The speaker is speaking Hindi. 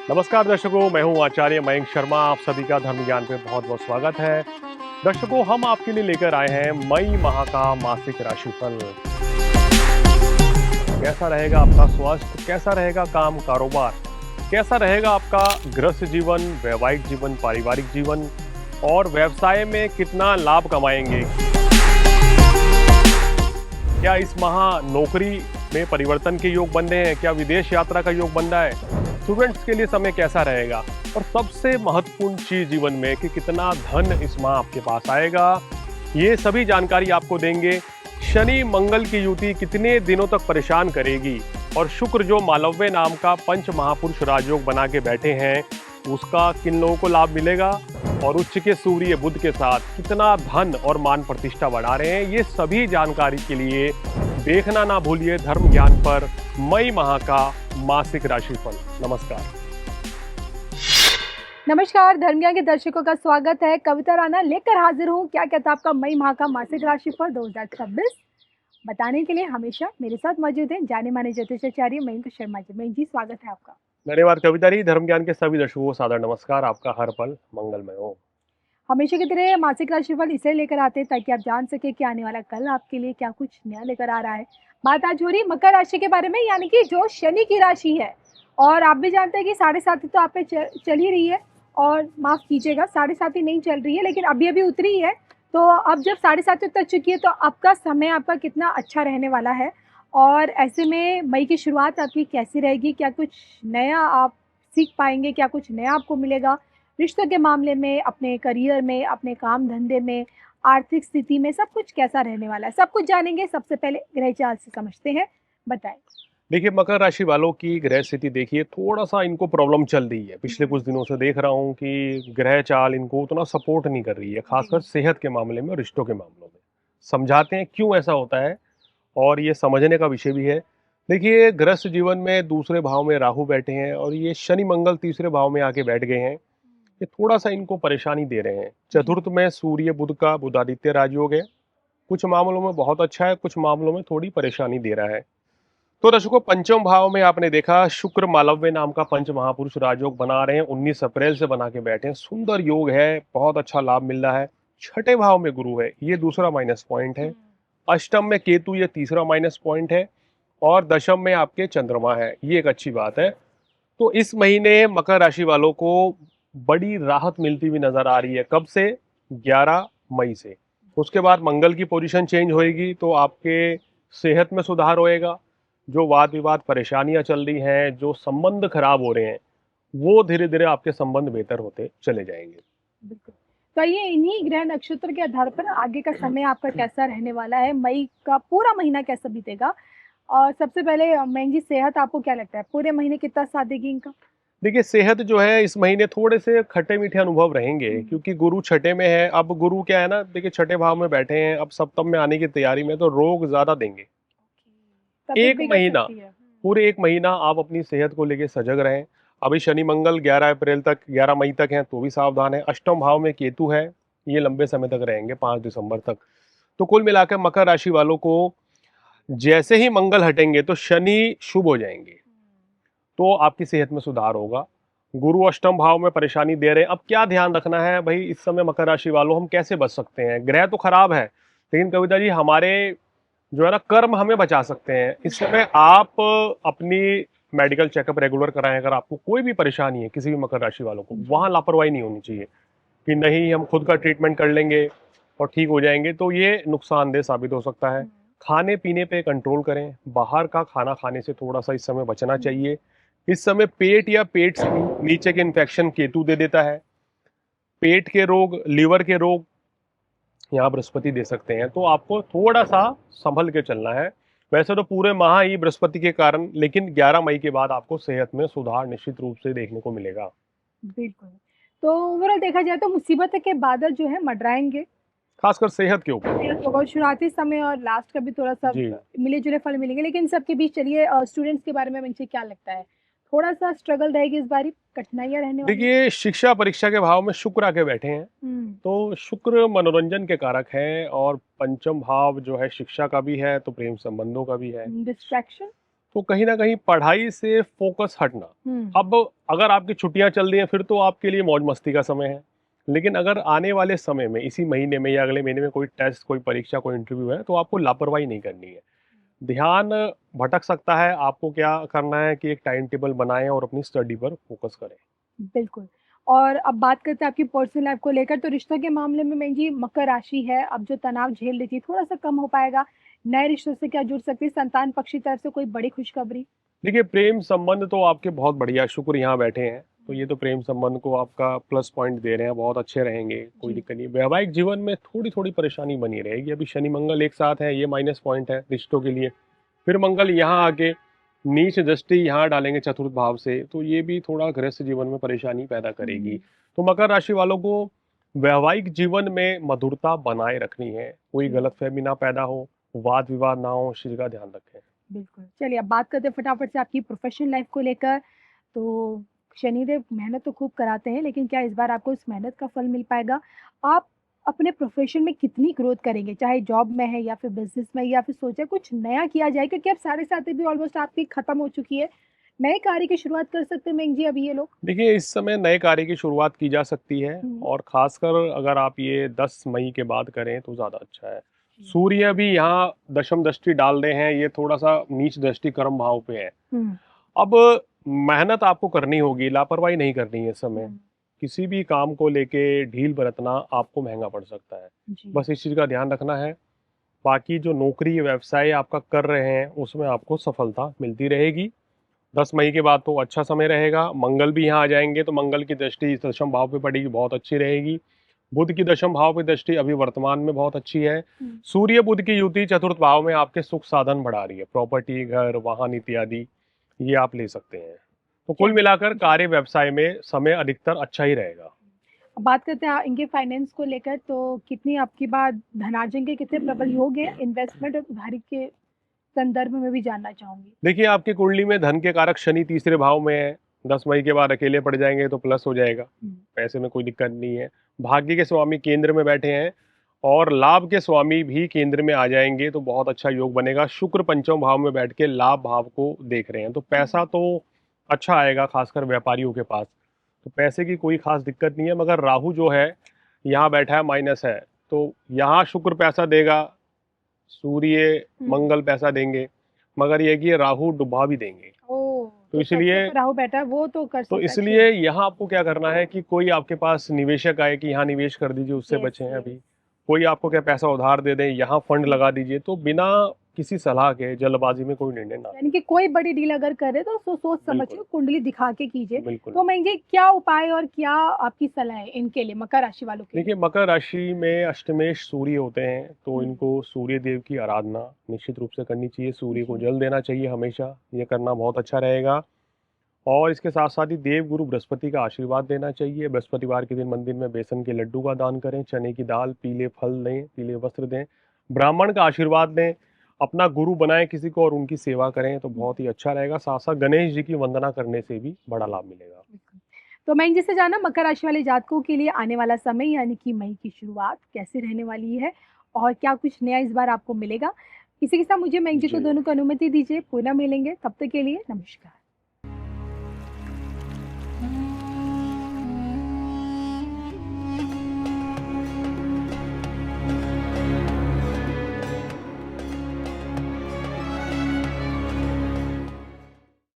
नमस्कार दर्शकों, मैं हूं आचार्य मयंक शर्मा। आप सभी का धर्म ज्ञान पे बहुत बहुत स्वागत है। दर्शकों, हम आपके लिए लेकर आए हैं मई माह का मासिक राशिफल। कैसा रहेगा आपका स्वास्थ्य, कैसा रहेगा काम कारोबार, कैसा रहेगा आपका गृहस्थ जीवन, वैवाहिक जीवन, पारिवारिक जीवन और व्यवसाय में कितना लाभ कमाएंगे। क्या इस माह नौकरी में परिवर्तन के योग बन रहे हैं, क्या विदेश यात्रा का योग बन रहा है, स्टूडेंट्स के लिए समय कैसा रहेगा और सबसे महत्वपूर्ण चीज जीवन में कि कितना धन इस माह आपके पास आएगा, ये सभी जानकारी आपको देंगे। शनि मंगल की युति कितने दिनों तक परेशान करेगी और शुक्र जो मालव्य नाम का पंच महापुरुष राजयोग बना के बैठे हैं, उसका किन लोगों को लाभ मिलेगा और उच्च के सूर्य बुध के साथ कितना धन और मान प्रतिष्ठा बढ़ा रहे हैं, ये सभी जानकारी के लिए देखना ना भूलिए धर्म ज्ञान पर मई माह का मासिक राशिफल। नमस्कार। नमस्कार, धर्म ज्ञान के दर्शकों का स्वागत है। कविता राणा लेकर हाजिर हूँ। क्या कहता आपका मई माह का मासिक राशिफल 2026 बताने के लिए हमेशा मेरे साथ मौजूद हैं जाने माने ज्योतिषाचार्य मयंक शर्मा जी। मयंक जी, स्वागत है आपका। धन्यवाद कविता जी। धर्म ज्ञान के सभी दर्शकों को सादर नमस्कार। आपका हर पल मंगलमय हो। हमेशा की तरह मासिक राशिफल इसलिए लेकर आते हैं ताकि आप जान सके कि आने वाला कल आपके लिए क्या कुछ नया लेकर आ रहा है। बात आज हो रही मकर राशि के बारे में, यानी कि जो शनि की राशि है। और आप भी जानते हैं कि 7.5 तो आप पे चल ही रही है। और माफ कीजिएगा, 7.5 नहीं चल रही है, लेकिन अभी अभी उतरी है। तो अब जब 7.5 उतर चुकी है तो आपका समय आपका कितना अच्छा रहने वाला है। और ऐसे में मई की शुरुआत आपकी कैसी रहेगी, क्या कुछ नया आप सीख पाएंगे, क्या कुछ नया आपको मिलेगा रिश्तों के मामले में, अपने करियर में, अपने काम धंधे में, आर्थिक स्थिति में, सब कुछ कैसा रहने वाला है, सब कुछ जानेंगे। सबसे पहले ग्रह चाल से समझते हैं, बताएं। देखिए, मकर राशि वालों की ग्रह स्थिति देखिए, थोड़ा सा इनको प्रॉब्लम चल रही है। पिछले कुछ दिनों से देख रहा हूँ कि ग्रह चाल इनको उतना सपोर्ट नहीं कर रही है, खासकर सेहत के मामले में और रिश्तों के मामलों में। समझाते हैं क्यों ऐसा होता है और ये समझने का विषय भी है। देखिए, गृहस्थ जीवन में दूसरे भाव में राहु बैठे हैं और ये शनि मंगल तीसरे भाव में आके बैठ गए हैं। ये थोड़ा सा इनको परेशानी दे रहे हैं। चतुर्थ में सूर्य बुध का बुधादित्य राजयोग है। कुछ मामलों में बहुत अच्छा है, कुछ मामलों में थोड़ी परेशानी दे रहा है। तो दर्शकों, पंचम भाव में आपने देखा शुक्र मालव्य नाम का पंच महापुरुष राजयोग बना रहे हैं। 19 अप्रैल से बना के बैठे हैं। सुंदर योग है, बहुत अच्छा लाभ मिल रहा है। छठे भाव में गुरु है, ये दूसरा माइनस पॉइंट है। अष्टम में केतु, ये तीसरा माइनस पॉइंट है। और दशम में आपके चंद्रमा है, ये एक अच्छी बात है। तो इस महीने मकर राशि वालों को बड़ी राहत मिलती हुई नजर आ रही है। कब से? 11 मई से। उसके बाद मंगल की पोजीशन चेंज होएगी तो आपके सेहत में सुधार होएगा। जो वाद विवाद परेशानियां चल रही हैं, जो संबंध खराब हो रहे हैं, वो धीरे धीरे आपके संबंध बेहतर होते चले जाएंगे। बिल्कुल। तो ये इन्हीं ग्रह नक्षत्र के आधार पर आगे का समय आपका कैसा रहने वाला है, मई का पूरा महीना कैसा बीतेगा। और सबसे पहले मयंक जी, सेहत आपको क्या लगता है पूरे महीने कितना साथ देगी इनका? देखिए, सेहत जो है इस महीने थोड़े से खट्टे मीठे अनुभव रहेंगे, क्योंकि गुरु छठे में है। अब गुरु क्या है ना, देखिए छठे भाव में बैठे हैं, अब सप्तम में आने की तैयारी में, तो रोग ज्यादा देंगे। तबीयत एक बिगड़ महीना, सकती है। पूरे एक महीना आप अपनी सेहत को लेके सजग रहें। अभी शनि मंगल 11 अप्रैल तक, 11 मई तक हैं, तो भी सावधान है। अष्टम भाव में केतु है, ये लंबे समय तक रहेंगे, 5 दिसंबर तक। तो कुल मिलाकर मकर राशि वालों को जैसे ही मंगल हटेंगे तो शनि शुभ हो जाएंगे, तो आपकी सेहत में सुधार होगा। गुरु अष्टम भाव में परेशानी दे रहे हैं। अब क्या ध्यान रखना है भाई, इस समय मकर राशि वालों हम कैसे बच सकते हैं? ग्रह तो खराब है, लेकिन कविता जी हमारे जो है ना कर्म हमें बचा सकते हैं। इस समय आप अपनी मेडिकल चेकअप रेगुलर कराएं। अगर आपको कोई भी परेशानी है, किसी भी मकर राशि वालों को, वहां लापरवाही नहीं होनी चाहिए कि नहीं हम खुद का ट्रीटमेंट कर लेंगे और ठीक हो जाएंगे, तो ये नुकसानदेह साबित हो सकता है। खाने पीने पे कंट्रोल करें, बाहर का खाना खाने से थोड़ा सा इस समय बचना चाहिए। इस समय पेट या पेट से नीचे के इन्फेक्शन केतु दे देता है। पेट के रोग, लीवर के रोग यहाँ बृहस्पति दे सकते हैं, तो आपको थोड़ा सा संभल के चलना है। वैसे तो पूरे माह ही बृहस्पति के कारण, लेकिन 11 मई के बाद आपको सेहत में सुधार निश्चित रूप से देखने को मिलेगा। बिल्कुल। तो ओवरऑल देखा जाए तो मुसीबत के बादल जो है मंडराएंगे। खासकर सेहत के ऊपर। और शुरुआती समय और लास्ट का भी थोड़ा सा जी, मिले जुले फल मिलेंगे, लेकिन सबके बीच चलिए स्टूडेंट्स के बारे में मुझे क्या लगता है, थोड़ा सा स्ट्रगल रहेगी इस बारी, कठिनाइयां रहने वाली। देखिए शिक्षा परीक्षा के भाव में शुक्र आके बैठे हैं, तो शुक्र मनोरंजन के कारक है और पंचम भाव जो है शिक्षा का भी है, तो प्रेम संबंधों का भी है। डिस्ट्रैक्शन। तो कहीं ना कहीं पढ़ाई से फोकस हटना। अब अगर आपकी छुट्टियां चल रही हैं फिर तो आपके लिए मौज मस्ती का समय है, लेकिन अगर आने वाले समय में इसी महीने में या अगले महीने में कोई टेस्ट, कोई परीक्षा, कोई इंटरव्यू है, तो आपको लापरवाही नहीं करनी है। ध्यान भटक सकता है, आपको क्या करना है कि एक टाइम टेबल बनाएं और अपनी स्टडी पर फोकस करें। बिल्कुल। और अब बात करते हैं आपकी पर्सनल लाइफ को लेकर, तो रिश्तों के मामले में बहन जी मकर राशि है, अब जो तनाव झेल रही थी थोड़ा-सा कम हो पाएगा, नए रिश्तों से क्या जुड़ सकती है, संतान पक्ष की तरफ से कोई बड़ी खुशखबरी? देखिए, प्रेम संबंध तो आपके बहुत बढ़िया, शुक्र यहाँ बैठे हैं, तो ये तो प्रेम संबंध को आपका प्लस पॉइंट दे रहे हैं, बहुत अच्छे रहेंगे, कोई जी। दिक्कत नहीं। वैवाहिक जीवन में थोड़ी-थोड़ी परेशानी बनी रहेगी, अभी शनि मंगल एक साथ है, ये माइनस पॉइंट है रिश्तों के लिए। फिर मंगल यहाँ आके नीच दृष्टि यहाँ डालेंगे चतुर्थ भाव से, तो ये भी थोड़ा गृहस्थ जीवन में परेशानी पैदा करेगी। तो मकर राशि वालों को वैवाहिक जीवन में मधुरता बनाए रखनी है, कोई जी। गलतफहमी ना पैदा हो, वाद विवाद ना हो, इस चीज का ध्यान रखें। बिल्कुल। चलिए अब बात करते हैं फटाफट से आपकी प्रोफ़ेशनल लाइफ़ को लेकर। तो शनिदेव मेहनत तो खूब कराते हैं, लेकिन क्या इस बार आपको उस मेहनत का फल मिल पाएगा? आप अपने प्रोफ़ेशन में कितनी ग्रोथ करेंगे? चाहे जॉब में है या फिर बिज़नेस में, या फिर सोचा कुछ नया किया जाए, क्योंकि अब साढ़े 7 भी ऑलमोस्ट आपकी खत्म हो चुकी है। नए कार्य की शुरुआत कर सकते हैं मेघ जी अभी ये लोग? देखिए, इस समय नए कार्य की शुरुआत की जा सकती है, हुँ। और खासकर अगर आप ये 10 मई के बाद करें तो ज़्यादा अच्छा है। जी। सूर्य भी यहाँ दशम दृष्टि डाल रहे हैं, ये थोड़ा-सा नीच दृष्टि कर्म भाव पे है। हुँ, अब मेहनत आपको करनी होगी, लापरवाही नहीं करनी है इस समय। हुँ। किसी भी काम को लेके ढील बरतना आपको महँगा पड़ सकता है। जी। बस इस चीज़ का ध्यान रखना है। बाकी जो नौकरी, व्यवसाय आपका कर रहे हैं, उसमें आपको सफलता मिलती रहेगी। 10 मई के बाद तो अच्छा समय रहेगा। मंगल भी यहाँ आ जाएँगे, तो मंगल की दृष्टि इस दशम भाव पे पड़ेगी, बहुत अच्छी रहेगी। बुध की दशम भाव पे दृष्टि अभी वर्तमान में बहुत अच्छी है। हुँ। सूर्य बुध की युति चतुर्थ भाव में आपके सुख साधन बढ़ा रही है। प्रॉपर्टी, घर, वाहन इत्यादि ये आप ले सकते हैं। तो कुल चलिए। मिलाकर जी। कार्य व्यवसाय में समय अधिकतर अच्छा ही रहेगा। अब बात करते हैं इनके फाइनेंस को लेकर, तो कितनी आपकी बात धनार्जन के कितने प्रबल योग हैं? इन्वेस्टमेंट और उधारी के संदर्भ में भी जानना चाहूँगी। देखिए, आपकी कुंडली में धन के कारक शनि तीसरे भाव में है। 10 मई के बाद अकेले पड़ जाएँगे तो प्लस हो जाएगा। हुँ। पैसे में कोई दिक्कत नहीं है। भाग्य के स्वामी केंद्र में बैठे हैं, और लाभ के स्वामी भी केंद्र में आ जाएँगे तो बहुत अच्छा योग बनेगा। शुक्र पंचम भाव में बैठ के लाभ भाव को देख रहे हैं, तो पैसा तो अच्छा आएगा, खासकर व्यापारियों के पास। तो पैसे की कोई खास दिक्कत नहीं है, मगर राहु जो है यहाँ बैठा है, माइनस है। तो यहाँ शुक्र पैसा देगा, सूर्य हुँ। मंगल पैसा देंगे, मगर ये है कि ये राहु डुबा भी देंगे। ओह! तो तो इसलिए सप्तम में राहु बैठा है, वो तो कर तो सकता है इसलिए छेद। यहाँ आपको क्या करना है कि कोई आपके पास निवेशक आए कि यहाँ निवेश कर दीजिए, उससे यस, बचें यस। अभी। कोई आपको क्या पैसा उधार दे दें, यहाँ फंड हुँ। लगा दीजिए, तो बिना किसी सलाह के जल्दबाजी में कोई निर्णय ना लें। यानी कि कोई बड़ी डील अगर करे तो सोच समझ के बिल्कुल, कुंडली दिखा के कीजिए। बिल्कुल। तो मैं ये क्या उपाय और क्या आपकी सलाह है इनके लिए, मकर राशि वालों के लिए? देखिए, मकर राशि में अष्टमेश सूर्य होते हैं, तो हुँ। इनको सूर्य देव की आराधना निश्चित रूप से करनी चाहिए। सूर्य को जी। जल देना चाहिए हमेशा, ये करना बहुत अच्छा रहेगा। और इसके साथ साथ ही देव गुरु बृहस्पति का आशीर्वाद लेना चाहिए। बृहस्पतिवार के दिन मंदिर में बेसन के लड्डू का दान करें, चने की दाल, पीले फल दें, पीले वस्त्र दें, ब्राह्मण का आशीर्वाद लें, अपना गुरु बनाएं किसी को और उनकी सेवा करें, तो हुँ। बहुत ही अच्छा रहेगा। साथ साथ गणेश जी की वंदना करने से भी बड़ा लाभ मिलेगा। बिल्कुल। तो मैं जिससे जाना मकर राशि वाले जातकों के लिए आने वाला समय यानी कि मई की शुरुआत कैसे रहने वाली है और क्या कुछ नया इस बार आपको मिलेगा? इसी के साथ मुझे मैंग जी को जी। दोनों को अनुमति दीजिए, पुनः मिलेंगे, तब तक के लिए नमस्कार।